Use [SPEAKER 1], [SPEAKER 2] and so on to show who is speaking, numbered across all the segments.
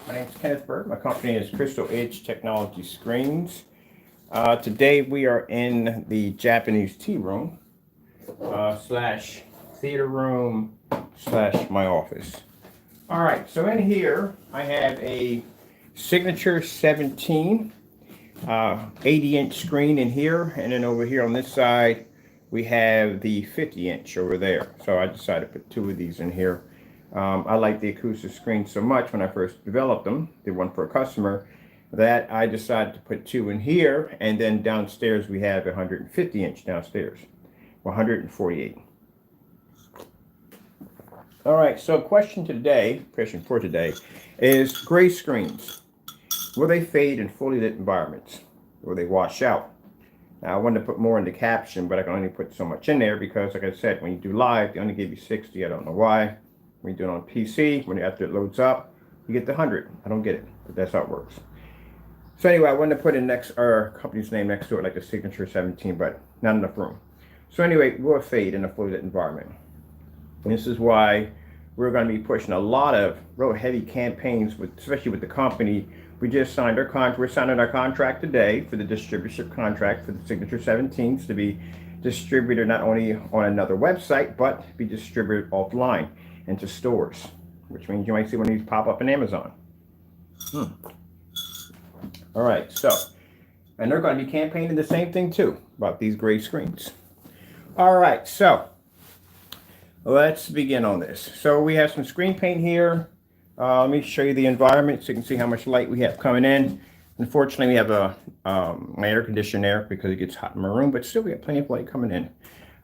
[SPEAKER 1] My name is Kenneth Bird. My company is Crystal Edge Technology Screens. Today we are in the Japanese tea room slash theater room slash my office. All right, so in here I have a Signature 17 80-inch screen in here, and then over here on this side we have the 50-inch over there. So I decided to put two of these in here. I like the acoustic screen so much when I first developed them, did one for a customer, that I decided to put two in here, and then downstairs we have a 150-inch downstairs, 148. All right, so question for today is gray screens. Will they fade in fully lit environments? Will they wash out? Now, I wanted to put more in the caption, but I can only put so much in there because, like I said, when you do live, they only give you 60. I don't know why. When you do it on PC, after it loads up, you get the 100. I don't get it, but that's how it works. So anyway, I wanted to put in our company's name next to it, like the Signature 17, but not enough room. So anyway, we'll fade in a fully lit environment. And this is why we're going to be pushing a lot of real heavy campaigns, especially with the company. We just signed we're signing our contract today for the distributorship contract for the Signature 17s to be distributed not only on another website, but be distributed offline into stores, which means you might see one of these pop up in Amazon. All right, so, and they're going to be campaigning the same thing too, about these gray screens. All right, so let's begin on this. So we have some screen paint here. Let me show you the environment so you can see how much light we have coming in. Unfortunately, we have my air conditioner there because it gets hot in my room, but still we have plenty of light coming in.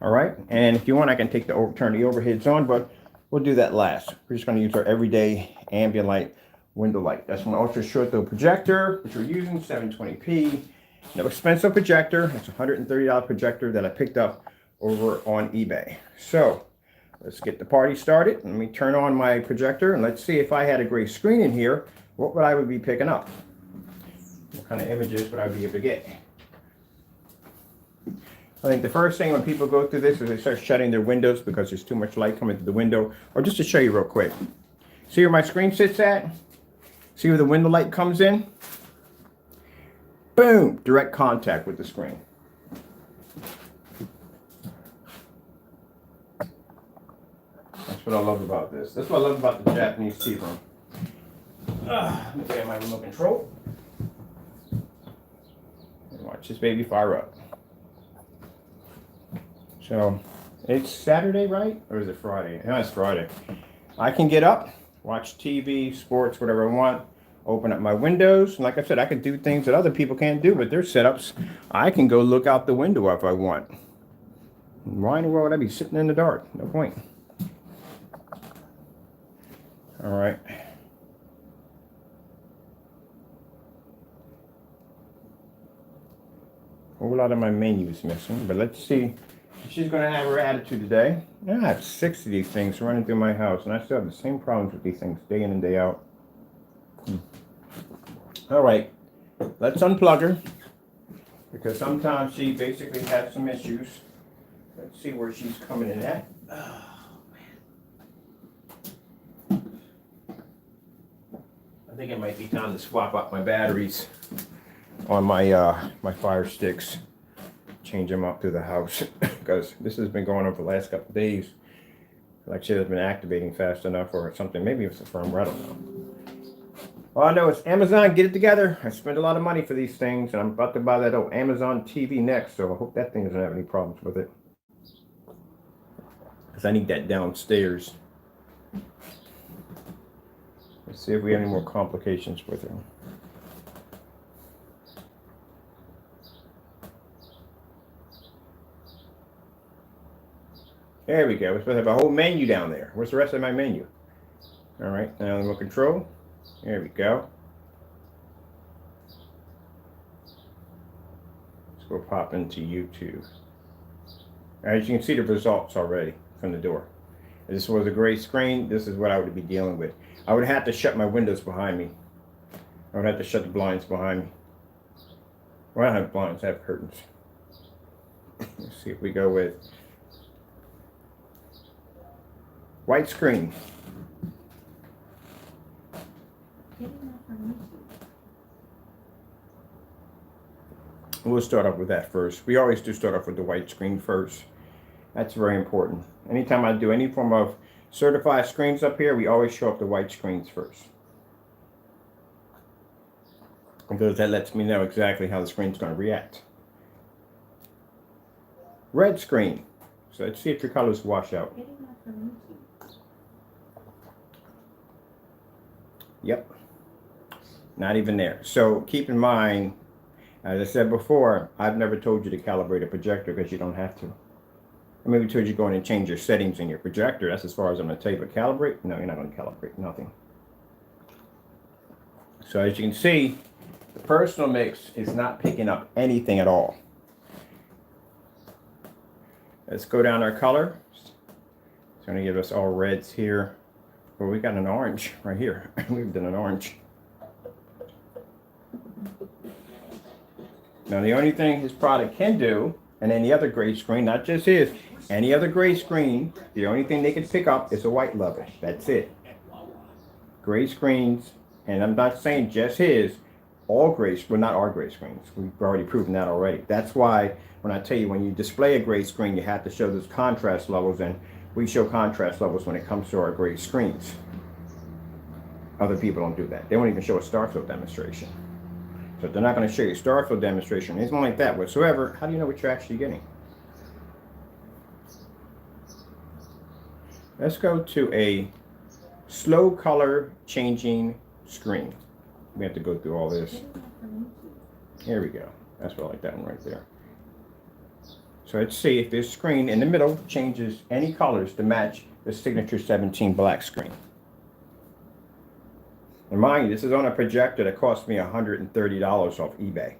[SPEAKER 1] All right, and if you want, I can turn the overheads on, but we'll do that last. We're just going to use our everyday ambient light window light. That's an ultra short throw projector, which we're using 720p. No expensive projector. It's a $130 projector that I picked up over on eBay. So let's get the party started. Let me turn on my projector and let's see if I had a gray screen in here, what would I be picking up? What kind of images would I be able to get? I think the first thing when people go through this is they start shutting their windows because there's too much light coming through the window. Or just to show you real quick. See where my screen sits at? See where the window light comes in? Boom! Direct contact with the screen. That's what I love about this. That's what I love about the Japanese tea room. Let me get my remote control. And watch this baby fire up. So, it's Saturday, right? Or is it Friday? No, it's Friday. I can get up, watch TV, sports, whatever I want, open up my windows. And like I said, I can do things that other people can't do with their setups. I can go look out the window if I want. Why in the world would I be sitting in the dark? No point. All right. A whole lot of my menu is missing, but let's see. She's going to have her attitude today. I have 6 of these things running through my house, and I still have the same problems with these things day in and day out. All right, let's unplug her, because sometimes she basically has some issues. Let's see where she's coming in at. Oh, man. I think it might be time to swap out my batteries on my my Fire Sticks. Change them up through the house because this has been going on for the last couple of days. Like I said, it's been activating fast enough or something. Maybe it's a firmware, I don't know. All I know is Amazon, get it together. I spend a lot of money for these things, and I'm about to buy that old Amazon TV next, so I hope that thing doesn't have any problems with it. Because I need that downstairs. Let's see if we have any more complications with it. There we go. We're supposed to have a whole menu down there. Where's the rest of my menu? All right, now remote control. There we go. Let's go pop into YouTube. As you can see the results already from the door. If this was a gray screen, this is what I would be dealing with. I would have to shut my windows behind me. I would have to shut the blinds behind me. Well, I don't have blinds, I have curtains. Let's see if we go with white screen. We'll start off with that first. We always do start off with the white screen first. That's very important. Anytime I do any form of certified screens up here, we always show up the white screens first, because that lets me know exactly how the screen's going to react. Red screen. So let's see if your colors wash out. Yep. Not even there. So keep in mind, as I said before, I've never told you to calibrate a projector because you don't have to. I maybe told you to go in and change your settings in your projector. That's as far as I'm going to tell you. But calibrate? No, you're not going to calibrate. Nothing. So as you can see, the personal mix is not picking up anything at all. Let's go down our color. It's going to give us all reds here. Well, we got an orange right here. We've done an orange. Now, the only thing his product can do, and any other gray screen, not just his, any other gray screen, the only thing they can pick up is a white level. That's it. Gray screens, and I'm not saying just his, all gray, well, not our gray screens. We've already proven that already. That's why when I tell you, when you display a gray screen, you have to show those contrast levels, and we show contrast levels when it comes to our gray screens. Other people don't do that. They won't even show a star field demonstration. So if they're not going to show you a star field demonstration, anything like that whatsoever, how do you know what you're actually getting? Let's go to a slow color changing screen. We have to go through all this. Here we go. That's what I like that one right there. So let's see if this screen in the middle changes any colors to match the Signature 17 black screen. And mind you, this is on a projector that cost me $130 off eBay.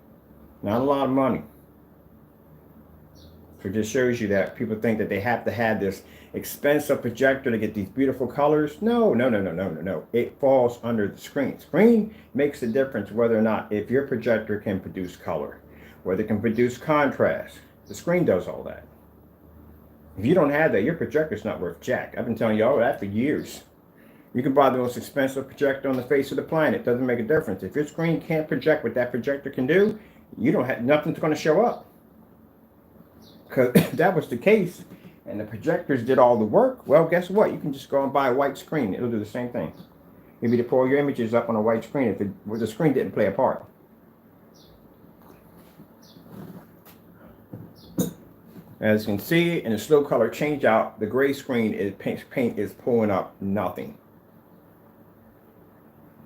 [SPEAKER 1] Not a lot of money. So it just shows you that people think that they have to have this expensive projector to get these beautiful colors. No. It falls under the screen. Screen makes a difference whether or not, if your projector can produce color, whether it can produce contrast. The screen does all that. If you don't have that, your projector's not worth jack. I've been telling you all that for years. You can buy the most expensive projector on the face of the planet. It doesn't make a difference. If your screen can't project what that projector can do, you don't have nothing's going to show up. Because that was the case, and the projectors did all the work. Well, guess what? You can just go and buy a white screen. It'll do the same thing. Maybe to pull your images up on a white screen if the screen didn't play a part. As you can see, in the slow color change out, the gray screen is paint is pulling up nothing.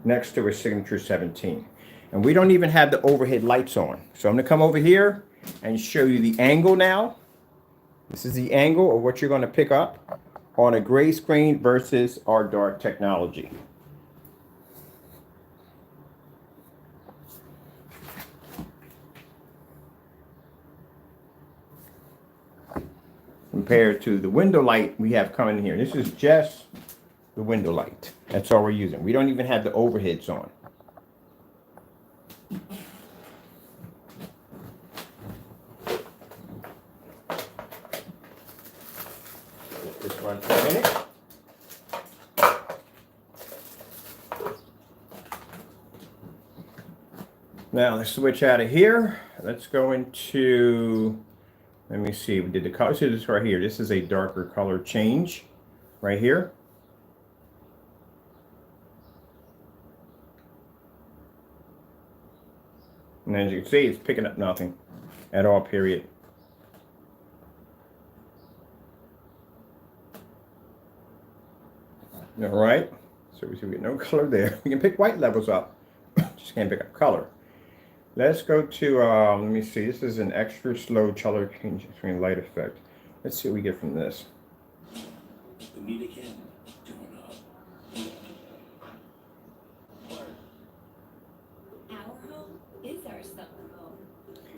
[SPEAKER 1] Next to a Signature 17. And we don't even have the overhead lights on. So I'm going to come over here and show you the angle now. This is the angle of what you're going to pick up on a gray screen versus our dark technology. Compared to the window light we have coming here. This is just the window light. That's all we're using. We don't even have the overheads on. Let this run for a minute. Now let's switch out of here. Let's go into, let me see, we did the color. See this right here. This is a darker color change right here. And as you can see, it's picking up nothing at all, period. All right, so we get no color there. We can pick white levels up, just can't pick up color. Let's go to, let me see, this is an extra slow color change between light effect. Let's see what we get from this.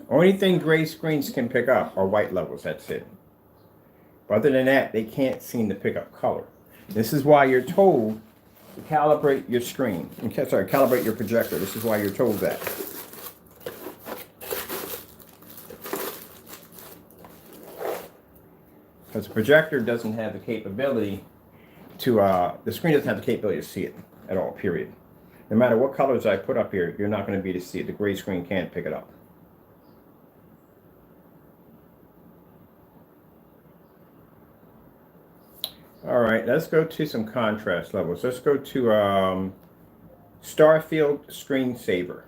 [SPEAKER 1] Only thing gray screens can pick up are white levels, that's it. But other than that, they can't seem to pick up color. This is why you're told to calibrate your screen. Sorry, calibrate your projector. This is why you're told that. Because the projector doesn't have the capability to, the screen doesn't have the capability to see it at all, period. No matter what colors I put up here, you're not going to be able to see it. The gray screen can't pick it up. All right, let's go to some contrast levels. Let's go to Starfield Screensaver.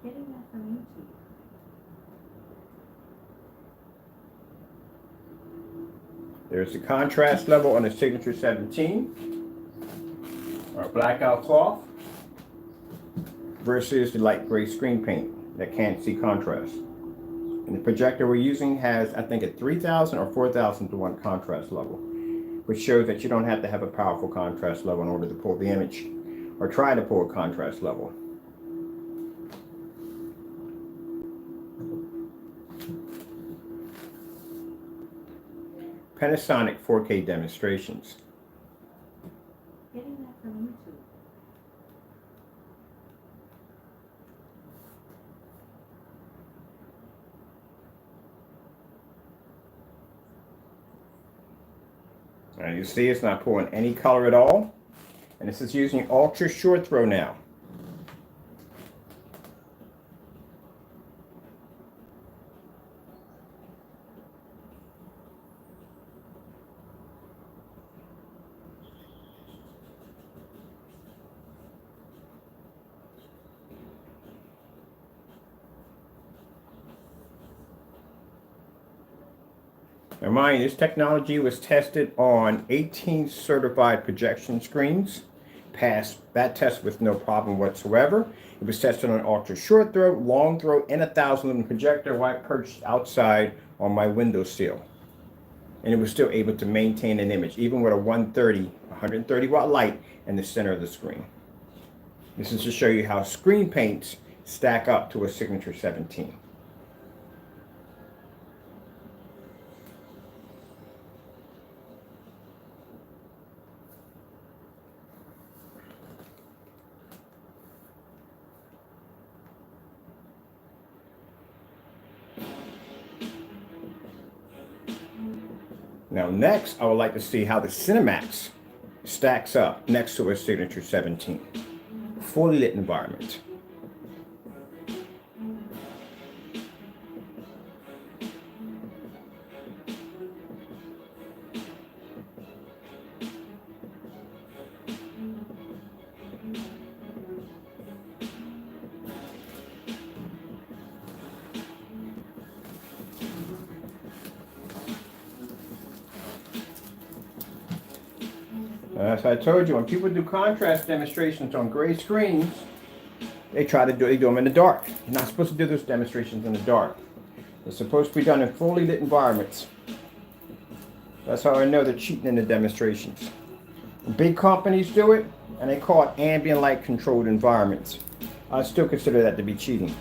[SPEAKER 2] Getting that from YouTube.
[SPEAKER 1] There's the contrast level on the Signature 17, our blackout cloth, versus the light gray screen paint that can't see contrast. And the projector we're using has, I think, a 3,000 or 4,000 to 1 contrast level, which shows that you don't have to have a powerful contrast level in order to pull the image, or try to pull a contrast level. Panasonic 4K demonstrations.
[SPEAKER 2] Getting that from YouTube.
[SPEAKER 1] Now you see it's not pulling any color at all. And this is using ultra short throw now. Now mind, this technology was tested on 18 certified projection screens. Passed that test with no problem whatsoever. It was tested on ultra short throw, long throw, and a 1,000 lumen projector while I perched outside on my windowsill. And it was still able to maintain an image, even with a 130 watt light in the center of the screen. This is to show you how screen paints stack up to a Signature 17. Now next, I would like to see how the Cinemax stacks up next to a Signature 17. Fully lit environment. As I told you, when people do contrast demonstrations on gray screens, they do them in the dark. You're not supposed to do those demonstrations in the dark. They're supposed to be done in fully lit environments. That's how I know they're cheating in the demonstrations. Big companies do it, and they call it ambient light controlled environments. I still consider that to be cheating.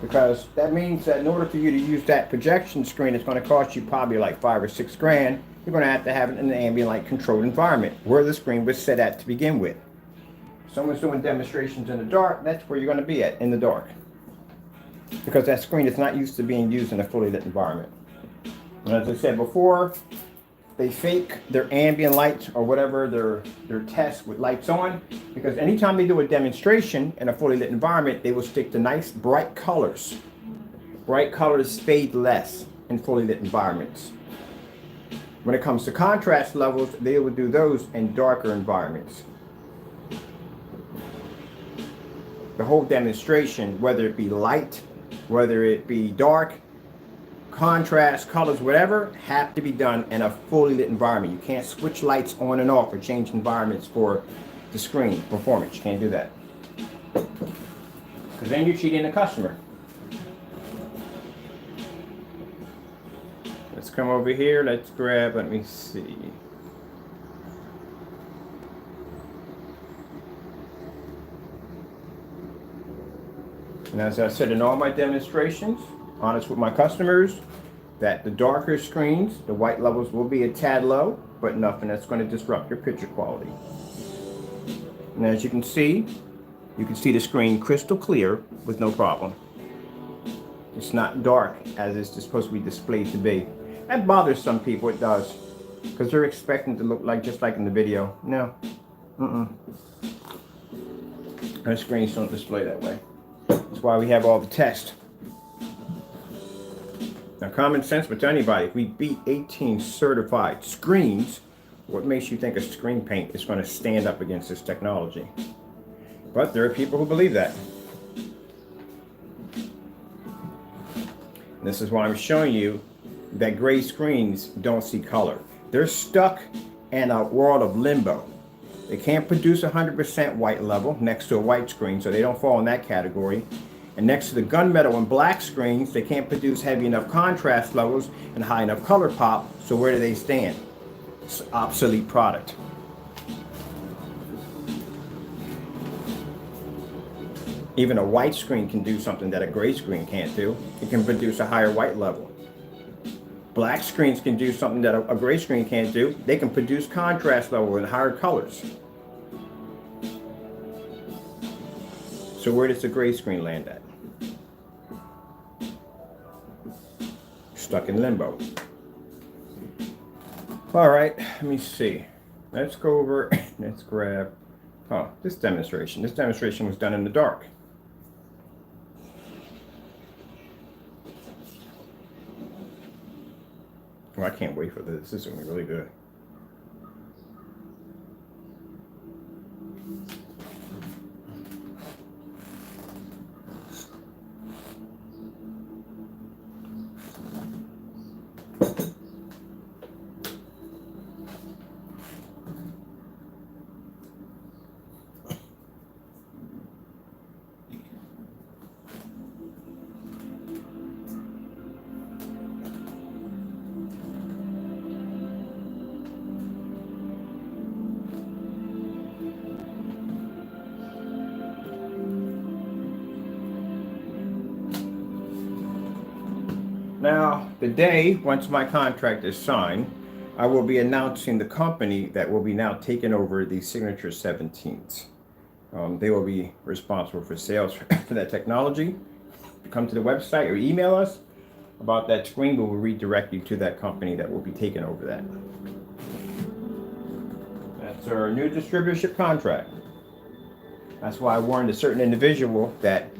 [SPEAKER 1] Because that means that in order for you to use that projection screen, it's going to cost you probably like $5 or $6 grand. You're going to have it in an ambient light controlled environment where the screen was set at to begin with. If someone's doing demonstrations in the dark, that's where you're going to be at, in the dark. Because that screen is not used to being used in a fully lit environment. And as I said before, they fake their ambient lights or whatever their tests with lights on, because anytime they do a demonstration in a fully lit environment, they will stick to nice bright colors. Bright colors fade less in fully lit environments. When it comes to contrast levels, they would do those in darker environments. The whole demonstration, whether it be light, whether it be dark, contrast, colors, whatever, have to be done in a fully lit environment. You can't switch lights on and off or change environments for the screen performance. You can't do that. Because then you're cheating the customer. Let's come over here. Let's grab, let me see. And as I said in all my demonstrations, honest with my customers, that the darker screens, the white levels will be a tad low, but nothing that's going to disrupt your picture quality. And as you can see the screen crystal clear with no problem. It's not dark as it's supposed to be displayed to be. That bothers some people, it does, because they're expecting it to look like just like in the video. No, Our screens don't display that way. That's why we have all the tests. Now, common sense, but to anybody, if we beat 18 certified screens, what makes you think a screen paint is going to stand up against this technology? But there are people who believe that. And this is why I'm showing you that gray screens don't see color. They're stuck in a world of limbo. They can't produce 100% white level next to a white screen, so they don't fall in that category. And next to the gunmetal and black screens, they can't produce heavy enough contrast levels and high enough color pop, so where do they stand? It's an obsolete product. Even a white screen can do something that a gray screen can't do. It can produce a higher white level. Black screens can do something that a gray screen can't do. They can produce contrast level and higher colors. So where does the gray screen land at? Stuck in limbo. All right, let me see. Let's go over, let's grab, this demonstration. This demonstration was done in the dark. Well, I can't wait for this. This is going to be really good. Now, the day, once my contract is signed, I will be announcing the company that will be now taking over the Signature 17s. They will be responsible for sales for that technology. If you come to the website or email us about that screen, we will redirect you to that company that will be taking over that. That's our new distributorship contract. That's why I warned a certain individual that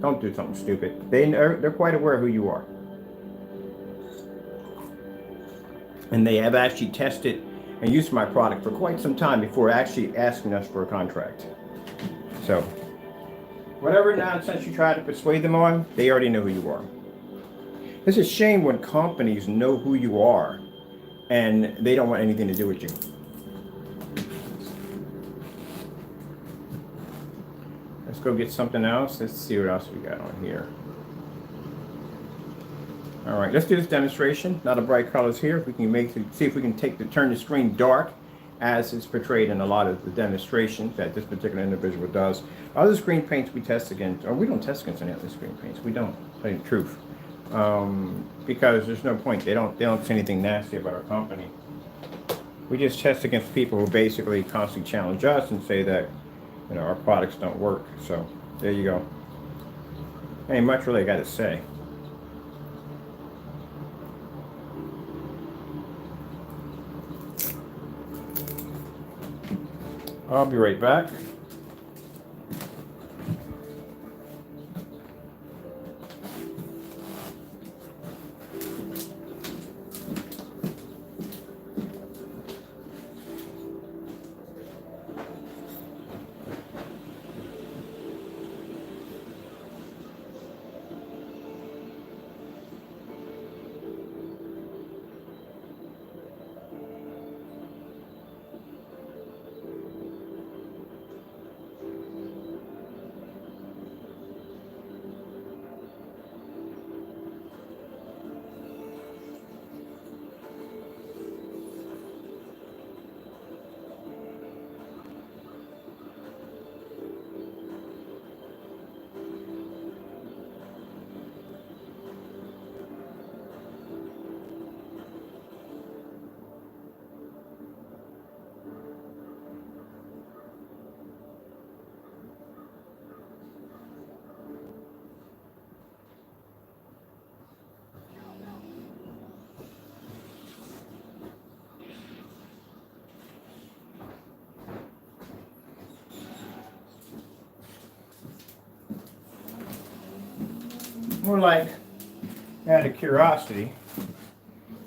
[SPEAKER 1] don't do something stupid. They're quite aware of who you are. And they have actually tested and used my product for quite some time before actually asking us for a contract. So, whatever nonsense you try to persuade them on, they already know who you are. It's a shame when companies know who you are and they don't want anything to do with you. Let's go get something else. Let's see what else we got on here. All right, let's do this demonstration. Not a bright colors here. If we can see if we can turn the screen dark, as is portrayed in a lot of the demonstrations that this particular individual does. Other screen paints we test against, or we don't test against any other screen paints. We don't, tell you the truth, because there's no point. They don't say anything nasty about our company. We just test against people who basically constantly challenge us and say that, you know, our products don't work. So there you go. Ain't much really I got to say. I'll be right back. more like out of curiosity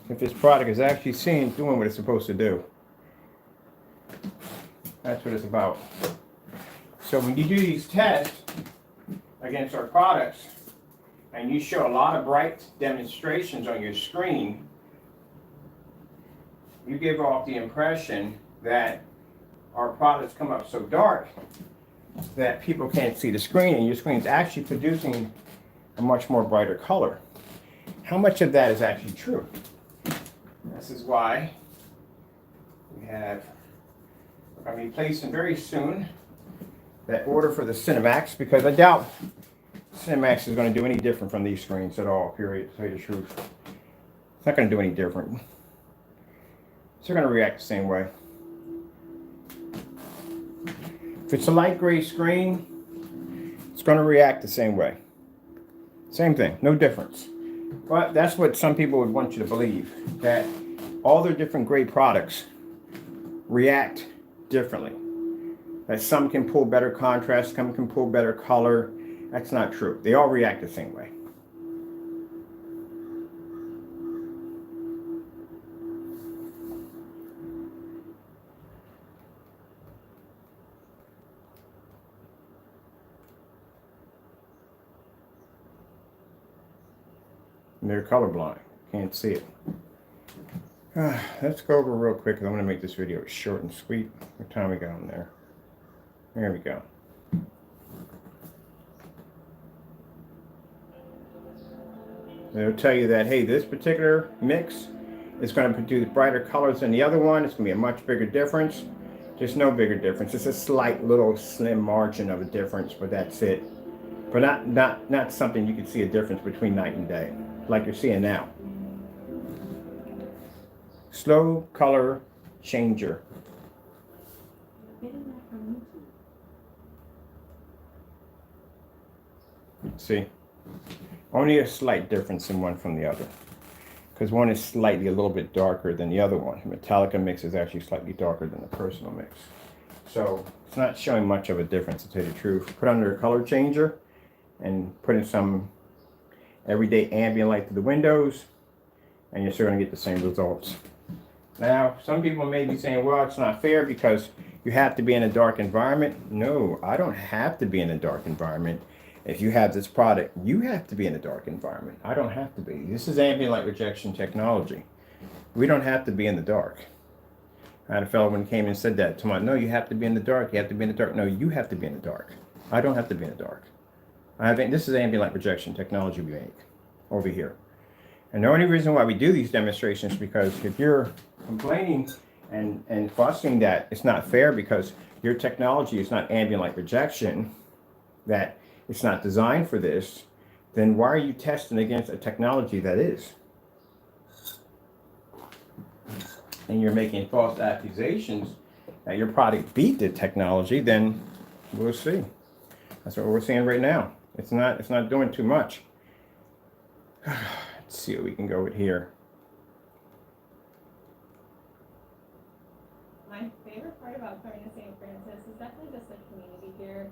[SPEAKER 1] if this product is actually doing what it's supposed to do. That's what it's about. So when you do these tests against our products and you show a lot of bright demonstrations on your screen, you give off the impression that our products come up so dark that people can't see the screen, and your screen is actually producing a much more brighter color. How much of that is actually true? This is why we have, we're going to be placing very soon that order for the Cinemax, because I doubt Cinemax is going to do any different from these screens at all, period, to tell you the truth. It's not going to do any different. They're going to react the same way. If it's a light gray screen, it's going to react the same way. Same thing, no difference. But that's what some people would want you to believe, that all their different gray products react differently. That some can pull better contrast, some can pull better color. That's not true. They all react the same way. And they're colorblind. Can't see it. Let's go over real quick, because I'm going to make this video short and sweet. What time we got on there? There we go. They'll tell you that, hey, this particular mix is going to produce brighter colors than the other one. It's going to be a much bigger difference. There's no bigger difference. It's a slight little slim margin of a difference, but that's it. But not something you can see a difference between night and day, like you're seeing now. Slow color changer.
[SPEAKER 2] Getting that from YouTube.
[SPEAKER 1] See? Only a slight difference in one from the other. Because one is slightly a little bit darker than the other one. The Metallica mix is actually slightly darker than the Personal mix. So it's not showing much of a difference, to tell you the truth. Put under a color changer and put in some everyday ambient light to the windows, and you're still going to get the same results. Now, some people may be saying, well, it's not fair because you have to be in a dark environment. No, I don't have to be in a dark environment. If you have this product, you have to be in a dark environment. I don't have to be. This is ambient light rejection technology. We don't have to be in the dark. I had a fellow when he came and said that to me, no, you have to be in the dark. You have to be in the dark. No, you have to be in the dark. I don't have to be in the dark. This is ambient light rejection technology we make over here. And the only reason why we do these demonstrations is because if you're complaining and fussing that it's not fair because your technology is not ambient light rejection, that it's not designed for this, then why are you testing against a technology that is? And you're making false accusations that your product beat the technology, then we'll see. That's what we're seeing right now. It's not doing too much. Let's see what we can go with here.
[SPEAKER 3] My favorite part about coming to St. Francis is definitely just the community here.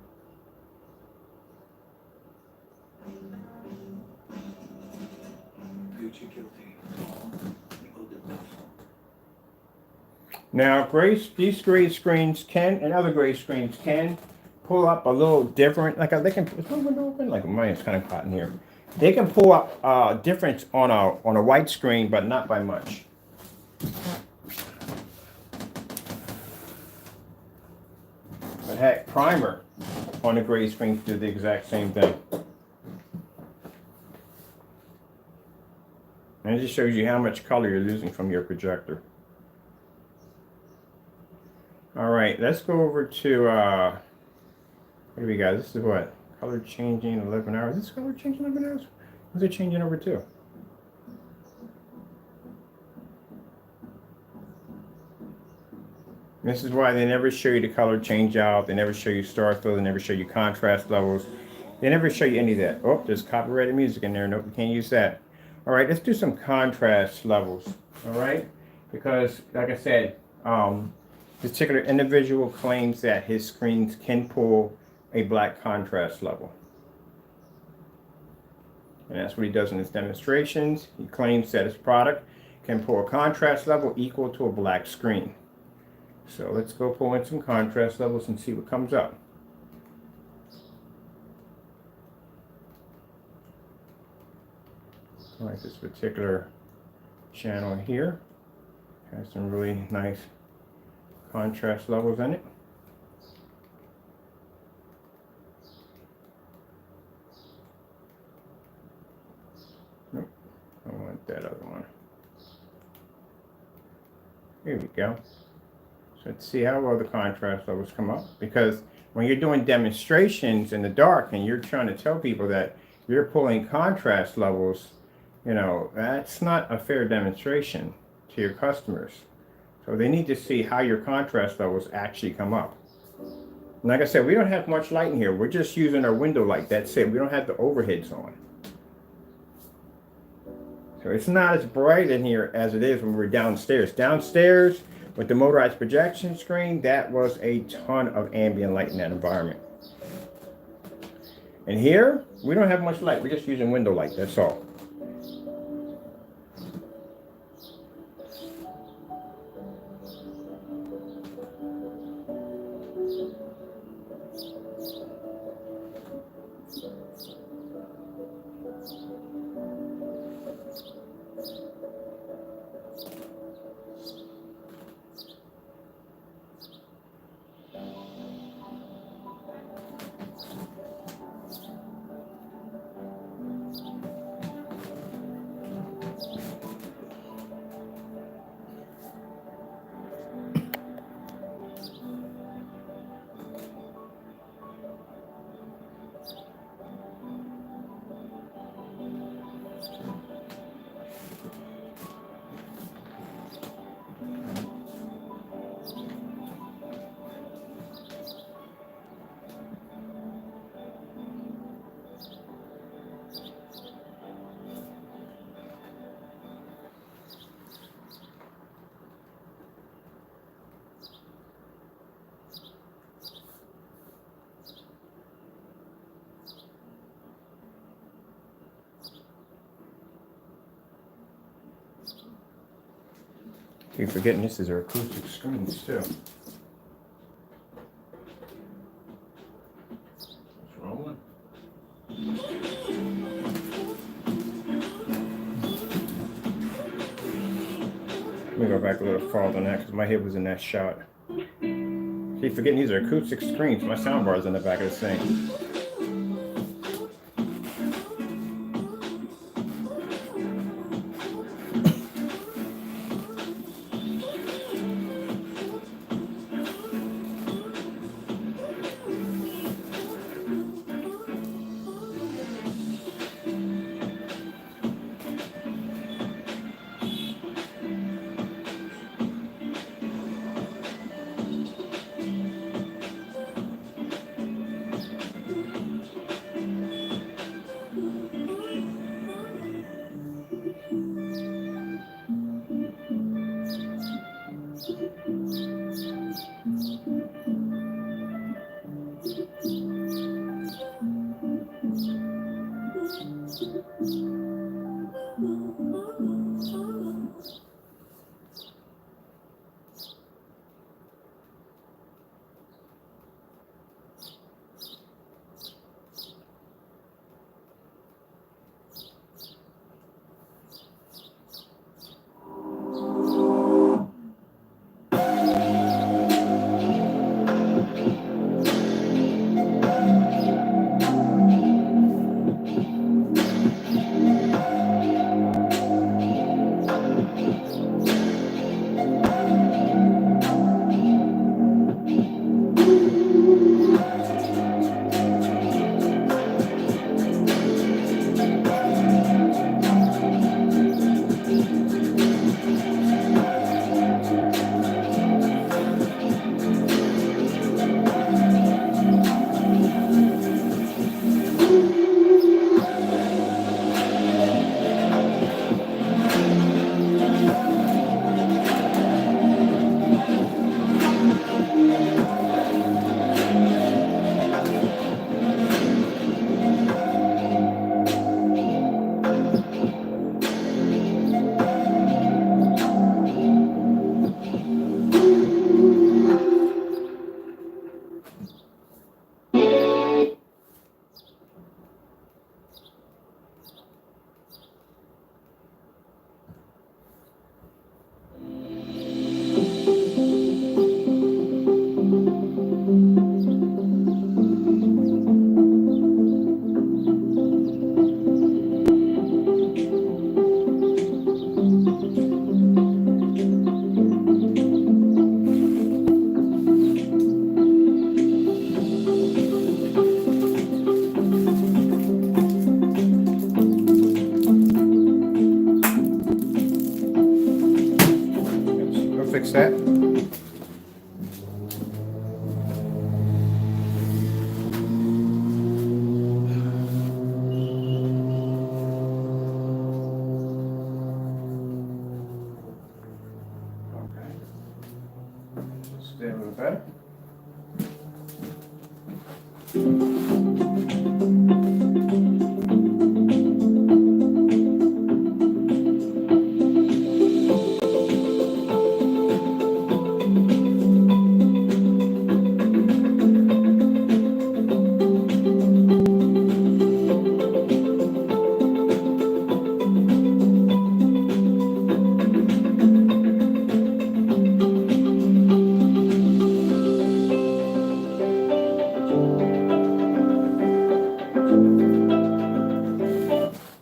[SPEAKER 1] Now, these gray screens can, and other gray screens can, pull up a little different. Like they can. Is my window open? Like mine is kind of hot in here. They can pull up difference on a white screen, but not by much. But heck, primer on the gray screen do the exact same thing. And it just shows you how much color you're losing from your projector. All right, let's go over to, what do we got? This is what? Color changing 11 hours. Is this color changing 11 hours? What's it changing over to? This is why they never show you the color change out. They never show you star fill. They never show you contrast levels. They never show you any of that. Oh, there's copyrighted music in there. Nope, we can't use that. All right, let's do some contrast levels. All right, because like I said, this particular individual claims that his screens can pull a black contrast level. And that's what he does in his demonstrations. He claims that his product can pull a contrast level equal to a black screen. So let's go pull in some contrast levels and see what comes up. I like this particular channel here. Has some really nice contrast levels in it. Nope, I want that other one. Here we go. So let's see how well the contrast levels come up, because when you're doing demonstrations in the dark and you're trying to tell people that you're pulling contrast levels, you know, that's not a fair demonstration to your customers. So they need to see how your contrast levels actually come up. And like I said, we don't have much light in here. We're just using our window light. That's it. We don't have the overheads on. So it's not as bright in here as it is when we're downstairs. Downstairs, with the motorized projection screen, that was a ton of ambient light in that environment. And here, we don't have much light. We're just using window light, that's all. Keep forgetting this is our acoustic screens too. It's rolling. Let me go back a little farther than that because my head was in that shot. Keep forgetting these are acoustic screens. My soundbar is in the back of the thing.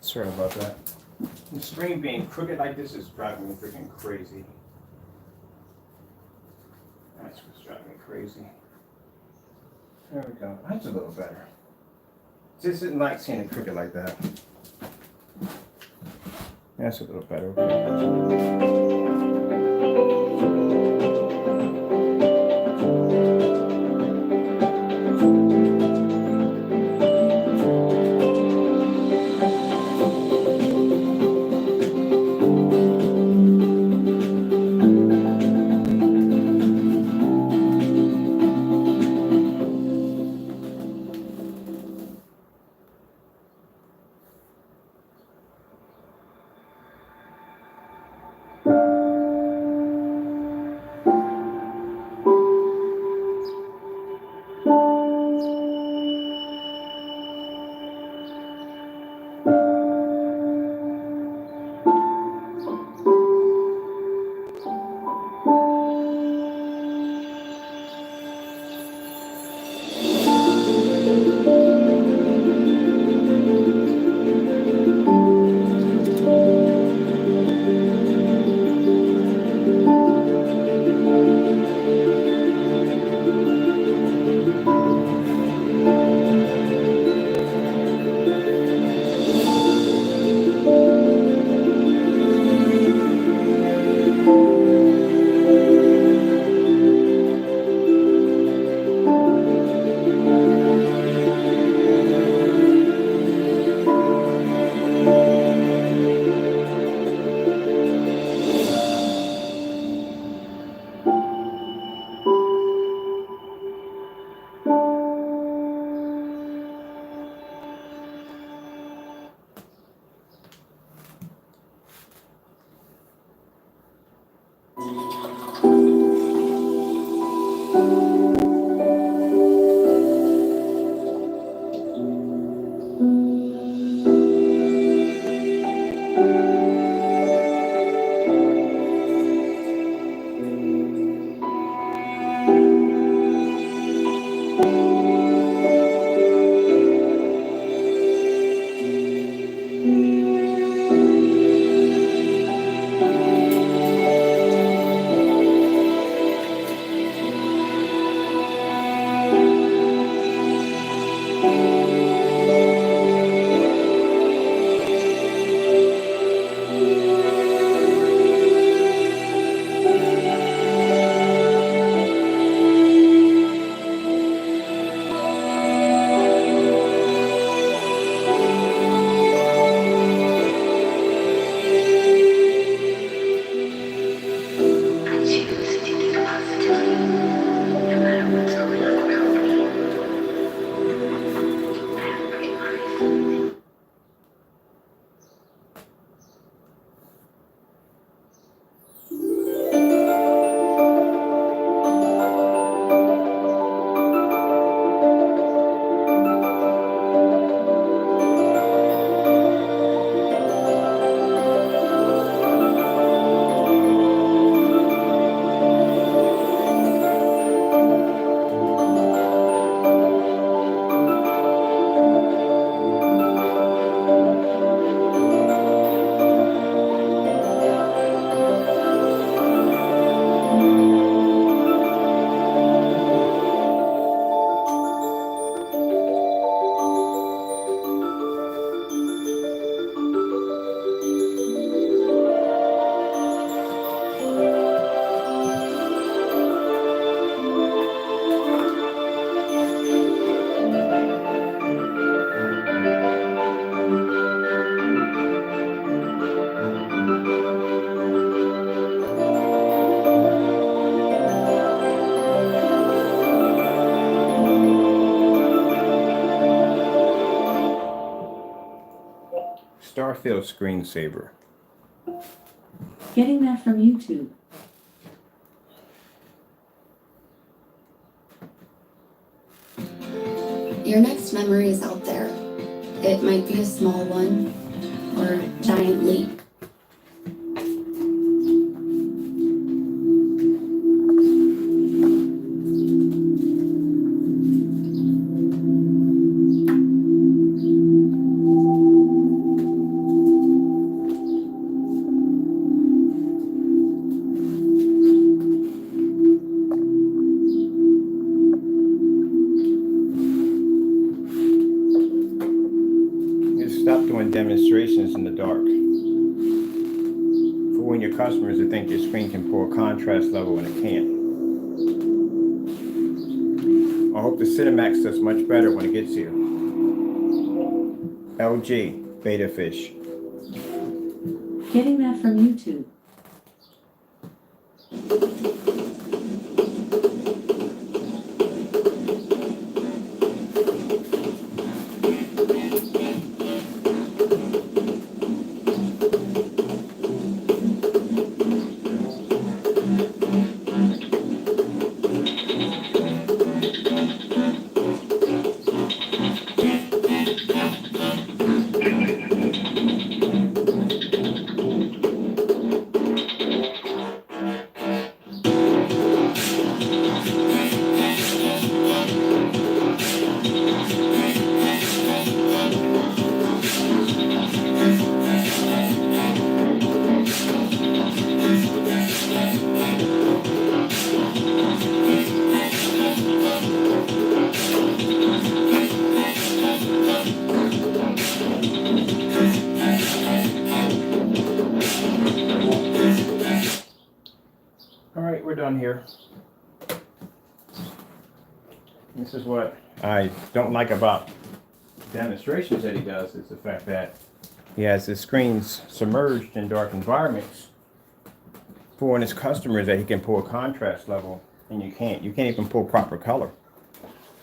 [SPEAKER 1] Sorry about that. The screen being crooked like this is driving me freaking crazy. That's what's driving me crazy. There we go. That's a little better. Just didn't like seeing it crooked like that. That's a little better. Starfield screensaver.
[SPEAKER 2] Getting that from YouTube.
[SPEAKER 4] Your next memory is out there. It might be a small one or a giant leap.
[SPEAKER 1] Just stop doing demonstrations in the dark. For when your customers that think your screen can pull a contrast level and it can't. I hope the Cinemax does much better when it gets here. LG Beta Fish.
[SPEAKER 2] Getting that from YouTube.
[SPEAKER 1] All right, we're done here. This is what I don't like about demonstrations that he does, is the fact that he has his screens submerged in dark environments for his customers that he can pull a contrast level, and you can't. You can't even pull proper color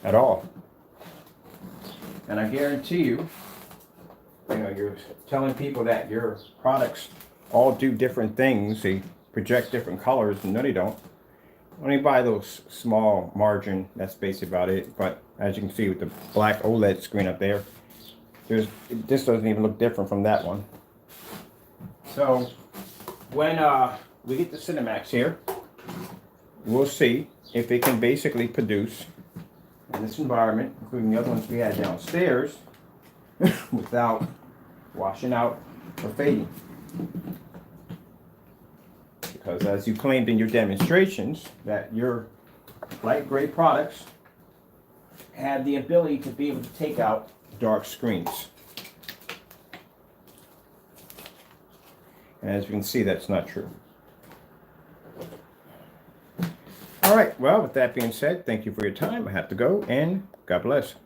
[SPEAKER 1] at all. And I guarantee you, you're telling people that your products all do different things. They project different colors, and no, they don't. Only buy those small margin, that's basically about it. But as you can see with the black OLED screen up there, this doesn't even look different from that one. So when we get the Cinemax here, we'll see if it can basically produce in this environment, including the other ones we had downstairs, without washing out or fading. Because as you claimed in your demonstrations, that your light gray products have the ability to be able to take out dark screens. And as you can see, that's not true. All right, well, with that being said, thank you for your time. I have to go, and God bless.